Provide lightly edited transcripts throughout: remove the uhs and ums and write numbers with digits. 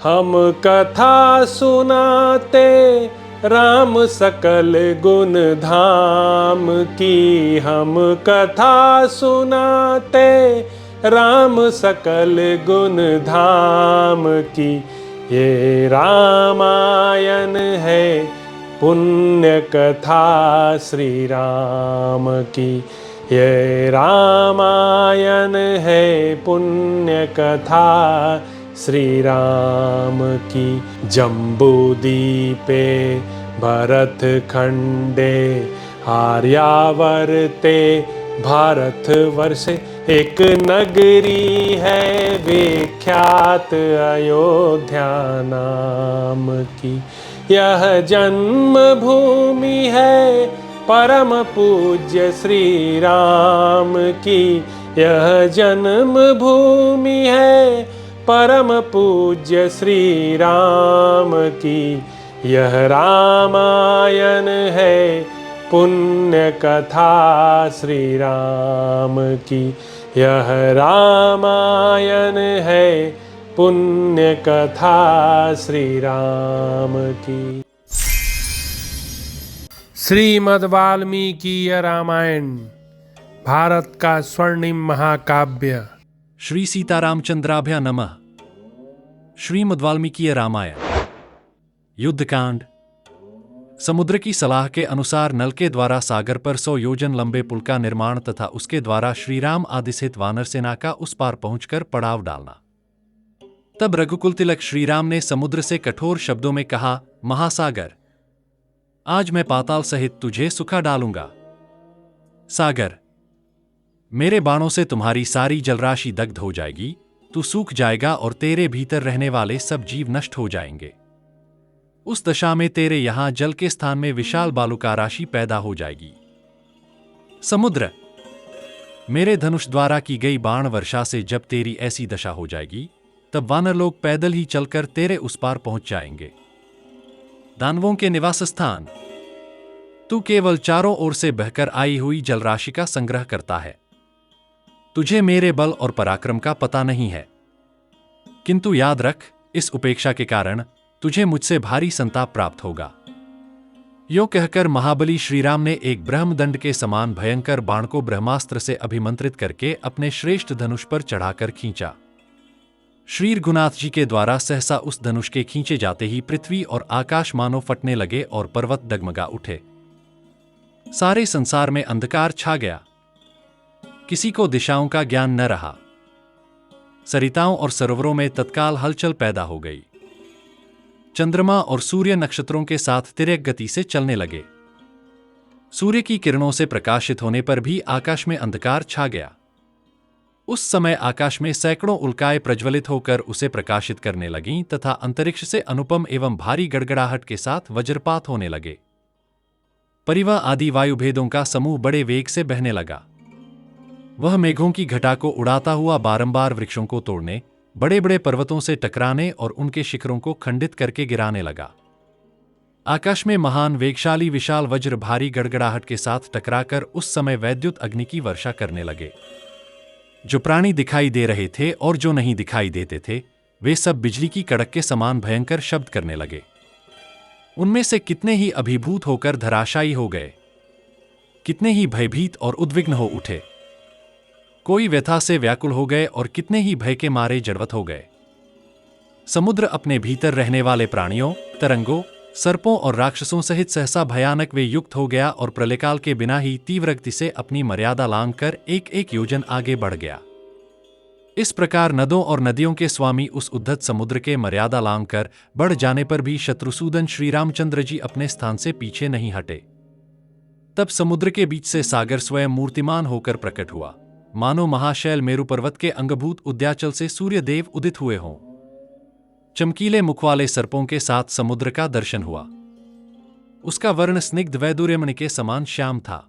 हम कथा सुनाते राम सकल गुण धाम की। हम कथा सुनाते राम सकल गुण धाम की। ये रामायण है पुण्य कथा श्री राम की। ये रामायण है पुण्य कथा श्री राम की। जम्बूदीपे भरत खंडे आर्यावर्ते भारतवर्षे एक नगरी है विख्यात अयोध्या नाम की। यह जन्म भूमि है परम पूज्य श्री राम की। यह जन्म भूमि है परम पूज्य श्री राम की। यह रामायण है पुण्य कथा श्री राम की। यह रामायण है पुण्य कथा श्री राम की। श्रीमद् वाल्मीकि रामायण भारत का स्वर्णिम महाकाव्य। श्री सीतारामचंद्राभ्य नमः। श्रीमद् वाल्मीकि रामायण। युद्धकांड। समुद्र की सलाह के अनुसार नल के द्वारा सागर पर 100 योजन लंबे पुल का निर्माण तथा उसके द्वारा श्रीराम आदि सहित वानर सेना का उस पार पहुंचकर पड़ाव डालना। तब रघुकुल तिलक श्रीराम ने समुद्र से कठोर शब्दों में कहा, महासागर, आज मैं पाताल सहित तुझे सुखा डालूंगा। सागर, मेरे बाणों से तुम्हारी सारी जलराशि दग्ध हो जाएगी, तू सूख जाएगा और तेरे भीतर रहने वाले सब जीव नष्ट हो जाएंगे। उस दशा में तेरे यहां जल के स्थान में विशाल बालुका राशि पैदा हो जाएगी। समुद्र, मेरे धनुष द्वारा की गई बाण वर्षा से जब तेरी ऐसी दशा हो जाएगी, तब वानर लोग पैदल ही चलकर तेरे उस पार पहुंच जाएंगे। दानवों के निवास स्थान, तू केवल चारों ओर से बहकर आई हुई जलराशि का संग्रह करता है। तुझे मेरे बल और पराक्रम का पता नहीं है, किंतु याद रख, इस उपेक्षा के कारण तुझे मुझसे भारी संताप प्राप्त होगा। यो कहकर महाबली श्रीराम ने एक ब्रह्मदंड के समान भयंकर बाण को ब्रह्मास्त्र से अभिमंत्रित करके अपने श्रेष्ठ धनुष पर चढ़ाकर खींचा। श्री रघुनाथ जी के द्वारा सहसा उस धनुष के खींचे जाते ही पृथ्वी और आकाश मानो फटने लगे और पर्वत डगमगा उठे। सारे संसार में अंधकार छा गया, किसी को दिशाओं का ज्ञान न रहा। सरिताओं और सरोवरों में तत्काल हलचल पैदा हो गई। चंद्रमा और सूर्य नक्षत्रों के साथ तिर्यक गति से चलने लगे। सूर्य की किरणों से प्रकाशित होने पर भी आकाश में अंधकार छा गया। उस समय आकाश में सैकड़ों उल्काएं प्रज्वलित होकर उसे प्रकाशित करने लगीं तथा अंतरिक्ष से अनुपम एवं भारी गड़गड़ाहट के साथ वज्रपात होने लगे। परिवा आदि वायुभेदों का समूह बड़े वेग से बहने लगा। वह मेघों की घटा को उड़ाता हुआ बारंबार वृक्षों को तोड़ने, बड़े बड़े पर्वतों से टकराने और उनके शिखरों को खंडित करके गिराने लगा। आकाश में महान वेगशाली विशाल वज्र भारी गड़गड़ाहट के साथ टकराकर उस समय वैद्युत अग्नि की वर्षा करने लगे। जो प्राणी दिखाई दे रहे थे और जो नहीं दिखाई देते थे, वे सब बिजली की कड़क के समान भयंकर शब्द करने लगे। उनमें से कितने ही अभिभूत होकर धराशायी हो गए, कितने ही भयभीत और उद्विग्न हो उठे। कोई व्यथा से व्याकुल हो गए और कितने ही भय के मारे जड़वत हो गए। समुद्र अपने भीतर रहने वाले प्राणियों, तरंगों, सर्पों और राक्षसों सहित सहसा भयानक वे युक्त हो गया और प्रलयकाल के बिना ही तीव्र गति से अपनी मर्यादा लांघकर एक एक योजन आगे बढ़ गया। इस प्रकार नदों और नदियों के स्वामी उस उद्धत समुद्र के मर्यादा लांघकर बढ़ जाने पर भी शत्रुसूदन श्री रामचंद्र जी अपने स्थान से पीछे नहीं हटे। तब समुद्र के बीच से सागर स्वयं मूर्तिमान होकर प्रकट हुआ, मानो महाशैल मेरु पर्वत के अंगभूत उद्याचल से सूर्य देव उदित हुए हों। चमकीले मुख वाले सर्पों के साथ समुद्र का दर्शन हुआ। उसका वर्ण स्निग्ध वैदूर्यमणि के समान श्याम था।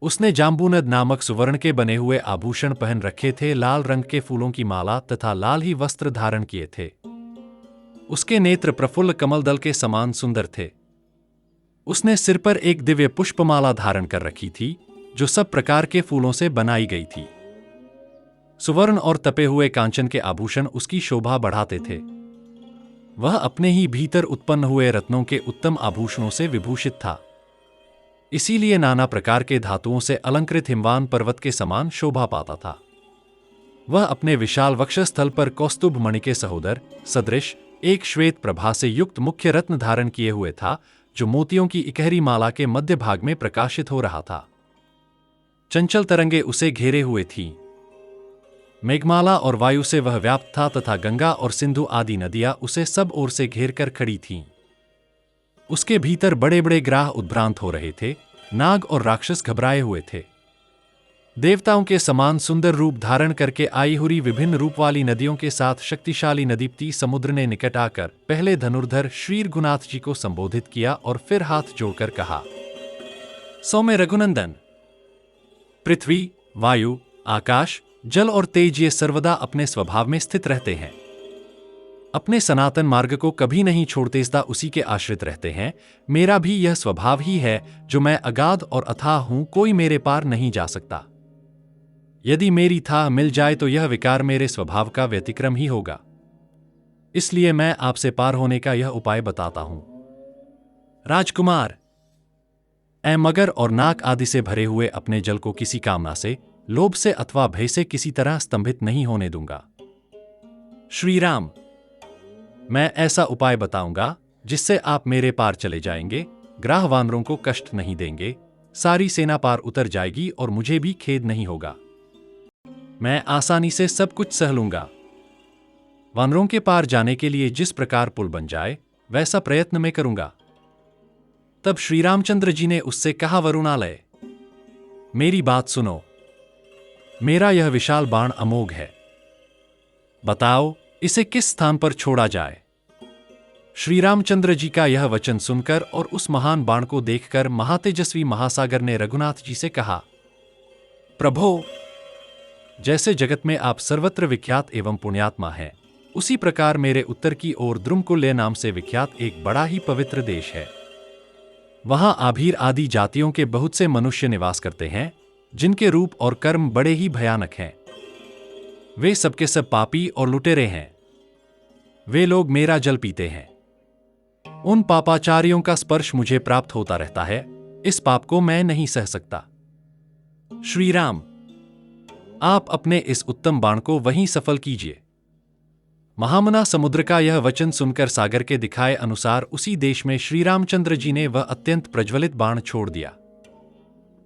उसने जाम्बूनद नामक सुवर्ण के बने हुए आभूषण पहन रखे थे, लाल रंग के फूलों की माला तथा लाल ही वस्त्र धारण किए थे। उसके नेत्र प्रफुल्ल कमलदल के समान सुंदर थे। उसने सिर पर एक दिव्य पुष्पमाला धारण कर रखी थी, जो सब प्रकार के फूलों से बनाई गई थी। सुवर्ण और तपे हुए कांचन के आभूषण उसकी शोभा बढ़ाते थे। वह अपने ही भीतर उत्पन्न हुए रत्नों के उत्तम आभूषणों से विभूषित था। इसीलिए नाना प्रकार के धातुओं से अलंकृत हिमवान पर्वत के समान शोभा पाता था। वह अपने विशाल वक्षस्थल पर कौस्तुभ मणि के सहोदर सदृश एक श्वेत प्रभा से युक्त मुख्य रत्न धारण किए हुए था, जो मोतियों की इकहरी माला के मध्य भाग में प्रकाशित हो रहा था। चंचल तरंगे उसे घेरे हुए थीं। मेघमाला और वायु से वह व्याप्त था तथा गंगा और सिंधु आदि नदियां उसे सब ओर से घेर कर खड़ी थीं। उसके भीतर बड़े बड़े ग्राह उद्भ्रांत हो रहे थे। नाग और राक्षस घबराए हुए थे। देवताओं के समान सुंदर रूप धारण करके आई हुई विभिन्न रूप वाली नदियों के साथ शक्तिशाली नदीप्ति समुद्र ने निकट आकर पहले धनुर्धर श्री रघुनाथ जी को संबोधित किया और फिर हाथ जोड़कर कहा, सौम्य रघुनंदन, पृथ्वी, वायु, आकाश, जल और तेज ये सर्वदा अपने स्वभाव में स्थित रहते हैं। अपने सनातन मार्ग को कभी नहीं छोड़ते, सदा उसी के आश्रित रहते हैं। मेरा भी यह स्वभाव ही है, जो मैं अगाध और अथाह हूं, कोई मेरे पार नहीं जा सकता। यदि मेरी था मिल जाए तो यह विकार मेरे स्वभाव का व्यतिक्रम ही होगा। इसलिए मैं आपसे पार होने का यह उपाय बताता हूं। राजकुमार, मगर और नाक आदि से भरे हुए अपने जल को किसी कामना से, लोभ से अथवा भय से किसी तरह स्तंभित नहीं होने दूंगा। श्री राम, मैं ऐसा उपाय बताऊंगा जिससे आप मेरे पार चले जाएंगे, ग्राह वानरों को कष्ट नहीं देंगे, सारी सेना पार उतर जाएगी और मुझे भी खेद नहीं होगा। मैं आसानी से सब कुछ सह लूंगा। वानरों के पार जाने के लिए जिस प्रकार पुल बन जाए, वैसा प्रयत्न मैं करूंगा। तब श्री रामचंद्र जी ने उससे कहा, वरुणालय, मेरी बात सुनो। मेरा यह विशाल बाण अमोघ है। बताओ इसे किस स्थान पर छोड़ा जाए। श्री रामचंद्र जी का यह वचन सुनकर और उस महान बाण को देखकर महातेजस्वी महासागर ने रघुनाथ जी से कहा, प्रभो, जैसे जगत में आप सर्वत्र विख्यात एवं पुण्यात्मा हैं, उसी प्रकार मेरे उत्तर की ओर द्रुमकुल्य नाम से विख्यात एक बड़ा ही पवित्र देश है। वहां आभीर आदि जातियों के बहुत से मनुष्य निवास करते हैं, जिनके रूप और कर्म बड़े ही भयानक हैं। वे सबके सब पापी और लुटेरे हैं। वे लोग मेरा जल पीते हैं। उन पापाचारियों का स्पर्श मुझे प्राप्त होता रहता है। इस पाप को मैं नहीं सह सकता। श्री राम, आप अपने इस उत्तम बाण को वहीं सफल कीजिए। महामना समुद्र का यह वचन सुनकर सागर के दिखाए अनुसार उसी देश में श्री रामचंद्र जी ने वह अत्यंत प्रज्वलित बाण छोड़ दिया।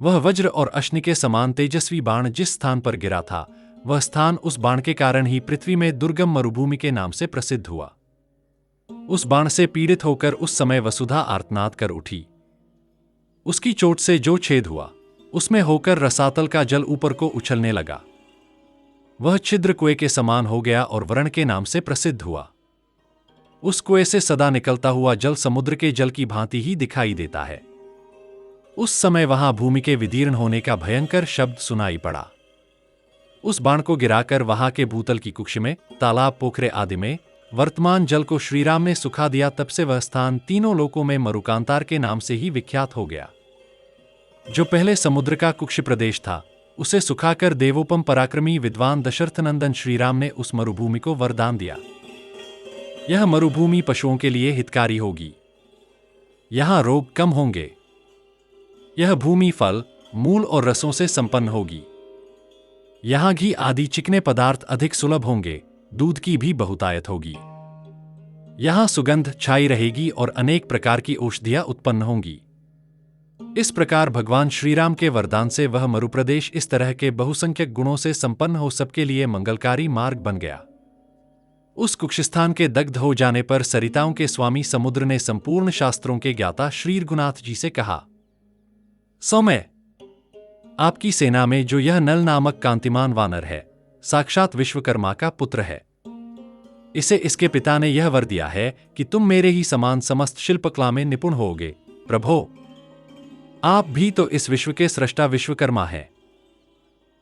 वह वज्र और अश्नि के समान तेजस्वी बाण जिस स्थान पर गिरा था, वह स्थान उस बाण के कारण ही पृथ्वी में दुर्गम मरुभूमि के नाम से प्रसिद्ध हुआ। उस बाण से पीड़ित होकर उस समय वसुधा आर्तनाद कर उठी। उसकी चोट से जो छेद हुआ, उसमें होकर रसातल का जल ऊपर को उछलने लगा। वह छिद्र कुएं के समान हो गया और वर्ण के नाम से प्रसिद्ध हुआ। उस कुएं से सदा निकलता हुआ जल समुद्र के जल की भांति ही दिखाई देता है। उस समय वहां भूमि के विदीर्ण होने का भयंकर शब्द सुनाई पड़ा। उस बाण को गिराकर वहां के भूतल की कुक्ष में, तालाब, पोखरे आदि में वर्तमान जल को श्रीराम ने सुखा दिया। तब से वह स्थान तीनों लोकों में मरुकांतार के नाम से ही विख्यात हो गया। जो पहले समुद्र का कुक्ष प्रदेश था, उसे सुखाकर देवोपम पराक्रमी विद्वान दशरथनंदन श्रीराम ने उस मरुभूमि को वरदान दिया। यह मरुभूमि पशुओं के लिए हितकारी होगी। यहां रोग कम होंगे। यह भूमि फल, मूल और रसों से संपन्न होगी। यहां घी आदि चिकने पदार्थ अधिक सुलभ होंगे। दूध की भी बहुतायत होगी। यहां सुगंध छाई रहेगी और अनेक प्रकार की औषधियां उत्पन्न होंगी। इस प्रकार भगवान श्रीराम के वरदान से वह मरुप्रदेश इस तरह के बहुसंख्यक गुणों से संपन्न हो सबके लिए मंगलकारी मार्ग बन गया। उस कुक्षस्थान के दग्ध हो जाने पर सरिताओं के स्वामी समुद्र ने संपूर्ण शास्त्रों के ज्ञाता श्री रघुनाथ जी से कहा, सौम्य, आपकी सेना में जो यह नल नामक कांतिमान वानर है, साक्षात विश्वकर्मा का पुत्र है। इसे इसके पिता ने यह वर दिया है कि तुम मेरे ही समान समस्त शिल्पकला में निपुण होगे। प्रभो, आप भी तो इस विश्व के सृष्टा विश्वकर्मा हैं।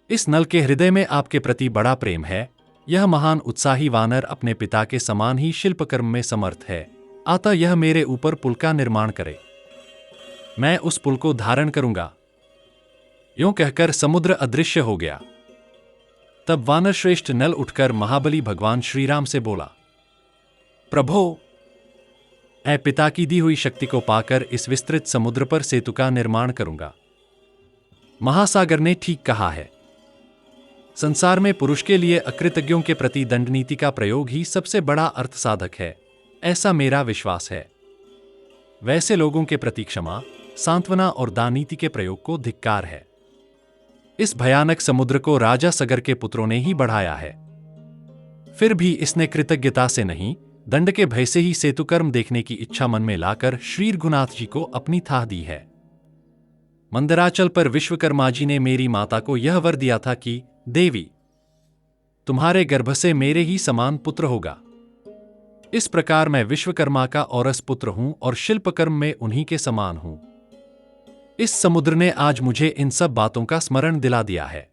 इस नल के हृदय में आपके प्रति बड़ा प्रेम है। यह महान उत्साही वानर अपने पिता के समान ही शिल्पकर्म में समर्थ है। अतः यह मेरे ऊपर पुल का निर्माण करे। मैं उस पुल को धारण करूंगा। यूं कहकर समुद्र अदृश्य हो गया। तब वानर श्रेष्ठ नल उठकर महाबली भगवान श्रीराम से बोला, प्रभो, ऐ पिता की दी हुई शक्ति को पाकर इस विस्तृत समुद्र पर सेतु का निर्माण करूंगा। महासागर ने ठीक कहा है। संसार में पुरुष के लिए अकृतज्ञों के प्रति दंड नीति का प्रयोग ही सबसे बड़ा अर्थसाधक है, ऐसा मेरा विश्वास है। वैसे लोगों के प्रति क्षमा, सांत्वना और दान नीति के प्रयोग को धिक्कार है। इस भयानक समुद्र को राजा सगर के पुत्रों ने ही बढ़ाया है। फिर भी इसने कृतज्ञता से नहीं, दंड के भय से ही सेतुकर्म देखने की इच्छा मन में लाकर श्री रघुनाथ जी को अपनी थाह दी है। मंदराचल पर विश्वकर्मा जी ने मेरी माता को यह वर दिया था कि देवी, तुम्हारे गर्भ से मेरे ही समान पुत्र होगा। इस प्रकार मैं विश्वकर्मा का औरस पुत्र हूं और शिल्पकर्म में उन्हीं के समान हूं। इस समुद्र ने आज मुझे इन सब बातों का स्मरण दिला दिया है।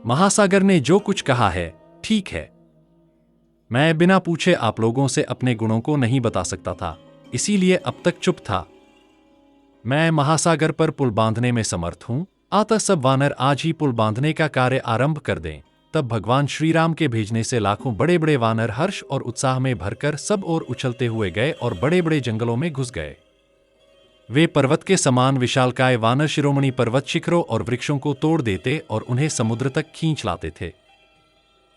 महासागर ने जो कुछ कहा है ठीक है। मैं बिना पूछे आप लोगों से अपने गुणों को नहीं बता सकता था, इसीलिए अब तक चुप था। मैं महासागर पर पुल बांधने में समर्थ हूं, अतः सब वानर आज ही पुल बांधने का कार्य आरंभ कर दें। तब भगवान श्री राम के भेजने से लाखों बड़े बड़े वानर हर्ष और उत्साह में भरकर सब ओर उछलते हुए गए और बड़े बड़े जंगलों में घुस गए। वे पर्वत के समान विशालकाय वानर शिरोमणि पर्वत शिखरों और वृक्षों को तोड़ देते और उन्हें समुद्र तक खींच लाते थे।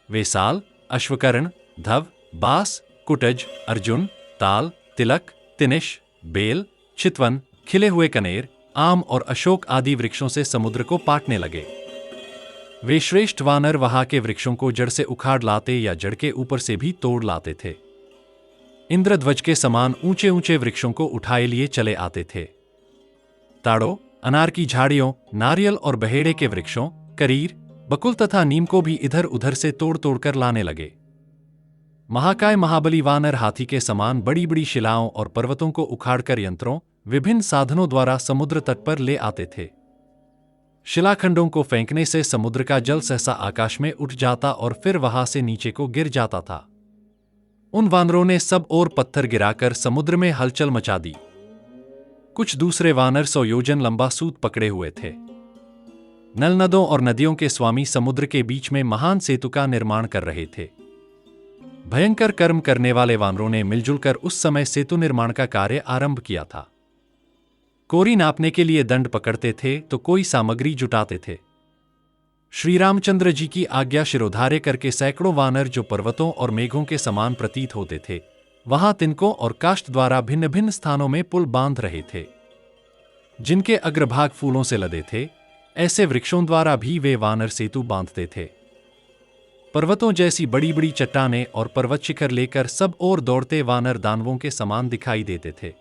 वे साल, अश्वकर्ण, धव, बास, कुटज, अर्जुन, ताल, तिलक, तिनिश, बेल, चितवन, खिले हुए कनेर, आम और अशोक आदि वृक्षों से समुद्र को पाटने लगे। वे श्रेष्ठ वानर वहां के वृक्षों को जड़ से उखाड़ लाते या जड़ के ऊपर से भी तोड़ लाते थे। इंद्रध्वज के समान ऊंचे ऊंचे वृक्षों को उठाए लिए चले आते थे। ताड़ों, अनार की झाड़ियों, नारियल और बहेड़े के वृक्षों, करीर, बकुल तथा नीम को भी इधर उधर से तोड़ तोड़कर लाने लगे। महाकाय महाबली वानर हाथी के समान बड़ी बड़ी शिलाओं और पर्वतों को उखाड़कर यंत्रों, विभिन्न साधनों द्वारा समुद्र तट पर ले आते थे। शिलाखंडों को फेंकने से समुद्र का जल सहसा आकाश में उठ जाता और फिर वहां से नीचे को गिर जाता था। उन वानरों ने सब ओर पत्थर गिराकर समुद्र में हलचल मचा दी। कुछ दूसरे वानर 100 योजन लंबा सूत पकड़े हुए थे। नल नदों और नदियों के स्वामी समुद्र के बीच में महान सेतु का निर्माण कर रहे थे। भयंकर कर्म करने वाले वानरों ने मिलजुल कर उस समय सेतु निर्माण का कार्य आरंभ किया था। कोरी नापने के लिए दंड पकड़ते थे तो कोई सामग्री जुटाते थे। श्री रामचंद्र जी की आज्ञा शिरोधार्य करके सैकड़ों वानर जो पर्वतों और मेघों के समान प्रतीत होते थे, वहां तिनकों और काष्ठ द्वारा भिन्न भिन्न स्थानों में पुल बांध रहे थे। जिनके अग्रभाग फूलों से लदे थे, ऐसे वृक्षों द्वारा भी वे वानर सेतु बांधते थे। पर्वतों जैसी बड़ी बड़ी चट्टानें और पर्वत शिखर लेकर सब ओर दौड़ते वानर दानवों के समान दिखाई देते थे।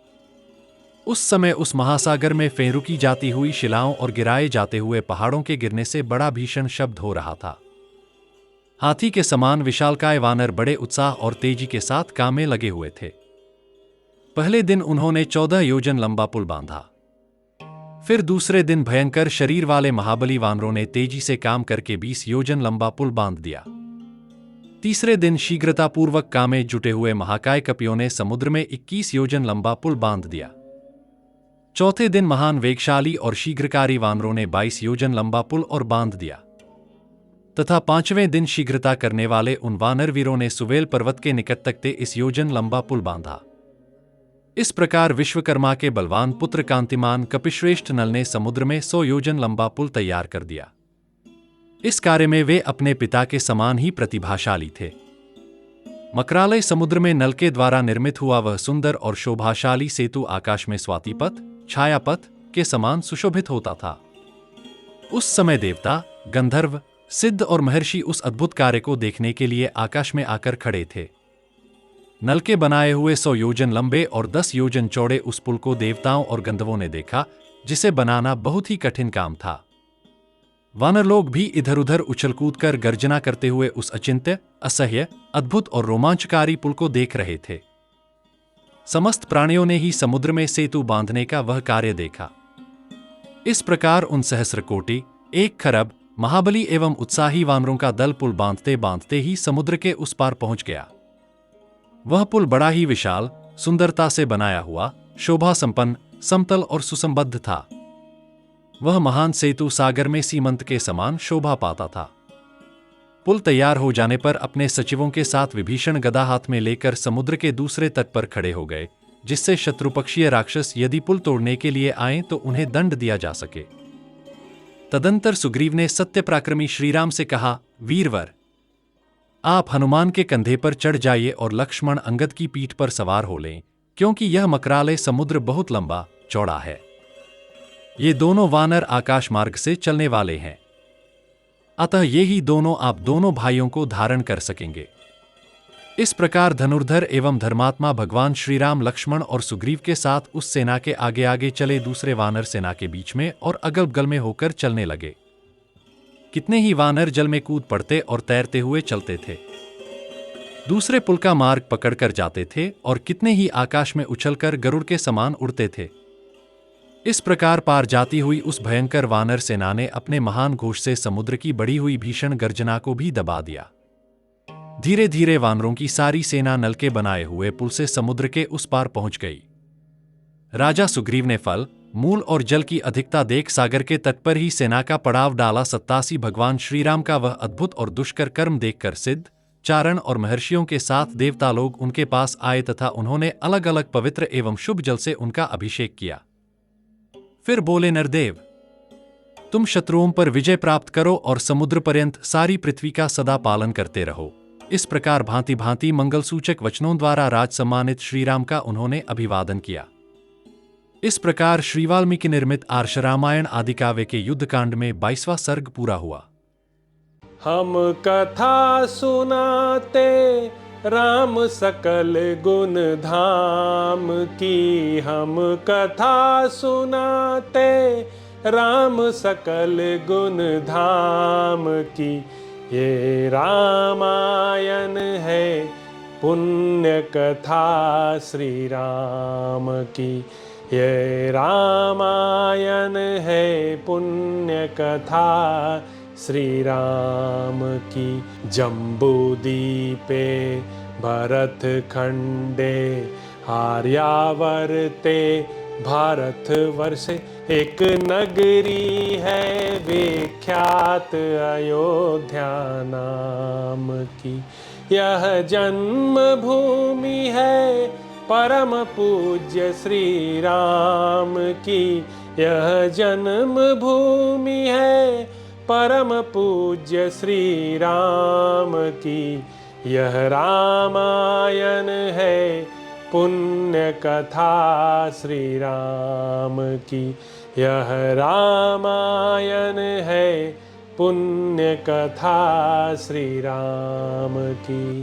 उस समय उस महासागर में फेंरुकी जाती हुई शिलाओं और गिराए जाते हुए पहाड़ों के गिरने से बड़ा भीषण शब्द हो रहा था। हाथी के समान विशालकाय वानर बड़े उत्साह और तेजी के साथ काम में लगे हुए थे। पहले दिन उन्होंने 14 योजन लंबा पुल बांधा। फिर दूसरे दिन भयंकर शरीर वाले महाबली वानरों ने तेजी से काम करके 20 योजन लंबा पुल बांध दिया। तीसरे दिन शीघ्रतापूर्वक काम में जुटे हुए महाकाय कपियों ने समुद्र में 21 योजन लंबा पुल बांध दिया। चौथे दिन महान वेगशाली और शीघ्रकारी वानरों ने 22 योजन लंबा पुल और बांध दिया तथा 5वें दिन शीघ्रता करने वाले उन वानर वीरों ने सुवेल पर्वत के निकट तक 23 योजन लंबा पुल बांधा। इस प्रकार विश्वकर्मा के बलवान पुत्र कांतिमान कपिश्रेष्ठ नल ने समुद्र में 100 योजन लंबा पुल तैयार कर दिया। इस कार्य में वे अपने पिता के समान ही प्रतिभाशाली थे। मकरालय समुद्र में नल के द्वारा निर्मित हुआ वह सुंदर और शोभाशाली सेतु आकाश में स्वातिपथ, छायापथ के समान सुशोभित होता था। उस समय देवता, गंधर्व, सिद्ध और महर्षि उस अद्भुत कार्य को देखने के लिए आकाश में आकर खड़े थे। नल के बनाए हुए 100 योजन लंबे और 10 योजन चौड़े उस पुल को देवताओं और गंधर्वों ने देखा, जिसे बनाना बहुत ही कठिन काम था। वानर लोग भी इधर उधर उछल कूद कर गर्जना करते हुए उस अचिंत्य, असह्य, अद्भुत और रोमांचकारी पुल को देख रहे थे। समस्त प्राणियों ने ही समुद्र में सेतु बांधने का वह कार्य देखा। इस प्रकार उन सहस्रकोटि, 1 खरब महाबली एवं उत्साही वानरों का दल पुल बांधते बांधते ही समुद्र के उस पार पहुंच गया। वह पुल बड़ा ही विशाल, सुंदरता से बनाया हुआ, शोभा संपन्न, समतल और सुसंबद्ध था। वह महान सेतु सागर में सीमंत के समान शोभा पाता था। पुल तैयार हो जाने पर अपने सचिवों के साथ विभीषण गदा हाथ में लेकर समुद्र के दूसरे तट पर खड़े हो गए, जिससे शत्रुपक्षीय राक्षस यदि पुल तोड़ने के लिए आए तो उन्हें दंड दिया जा सके। तदंतर सुग्रीव ने सत्य पराक्रमी श्रीराम से कहा, वीरवर, आप हनुमान के कंधे पर चढ़ जाइए और लक्ष्मण अंगद की पीठ पर सवार हो लें, क्योंकि यह मकरालय समुद्र बहुत लंबा चौड़ा है। ये दोनों वानर आकाश मार्ग से चलने वाले हैं, अतः ये ही दोनों आप दोनों भाइयों को धारण कर सकेंगे। इस प्रकार धनुर्धर एवं धर्मात्मा भगवान श्रीराम लक्ष्मण और सुग्रीव के साथ उस सेना के आगे आगे चले, दूसरे वानर सेना के बीच में और अगल बगल में होकर चलने लगे। कितने ही वानर जल में कूद पड़ते और तैरते हुए चलते थे, दूसरे पुल का मार्ग पकड़कर जाते थे, और कितने ही आकाश में उछलकर गरुड़ के समान उड़ते थे। इस प्रकार पार जाती हुई उस भयंकर वानर सेना ने अपने महान घोष से समुद्र की बढ़ी हुई भीषण गर्जना को भी दबा दिया। धीरे धीरे वानरों की सारी सेना नल के बनाए हुए पुल से समुद्र के उस पार पहुंच गई। राजा सुग्रीव ने फल, मूल और जल की अधिकता देख सागर के तट पर ही सेना का पड़ाव डाला। 87 भगवान श्रीराम का वह अद्भुत और दुष्कर कर्म देखकर सिद्ध, चारण और महर्षियों के साथ देवता लोग उनके पास आए तथा उन्होंने अलग अलग पवित्र एवं शुभ जल से उनका अभिषेक किया। फिर बोले, नरदेव, तुम शत्रुओं पर विजय प्राप्त करो और समुद्र पर्यंत सारी पृथ्वी का सदा पालन करते रहो। इस प्रकार भांति भांति मंगल सूचक वचनों द्वारा राज सम्मानित श्रीराम का उन्होंने अभिवादन किया। इस प्रकार श्री वाल्मीकि निर्मित आर्ष रामायण आदि काव्य के युद्धकांड में 22वां सर्ग पूरा हुआ। हम कथा सुनाते राम सकल गुण धाम की, हम कथा सुनाते राम सकल गुण धाम की। ये रामायण है पुण्य कथा श्री राम की, ये रामायण है पुण्य कथा श्री राम की। जम्बूदीपे भरत खंडे आर्यावर्ते भारत वर्षे एक नगरी है विख्यात अयोध्या नाम की। यह जन्म भूमि है परम पूज्य श्री राम की, यह जन्म भूमि है परम पूज्य श्री राम की। यह रामायण है पुण्य कथा श्री राम की, यह रामायण है पुण्य कथा श्री राम की।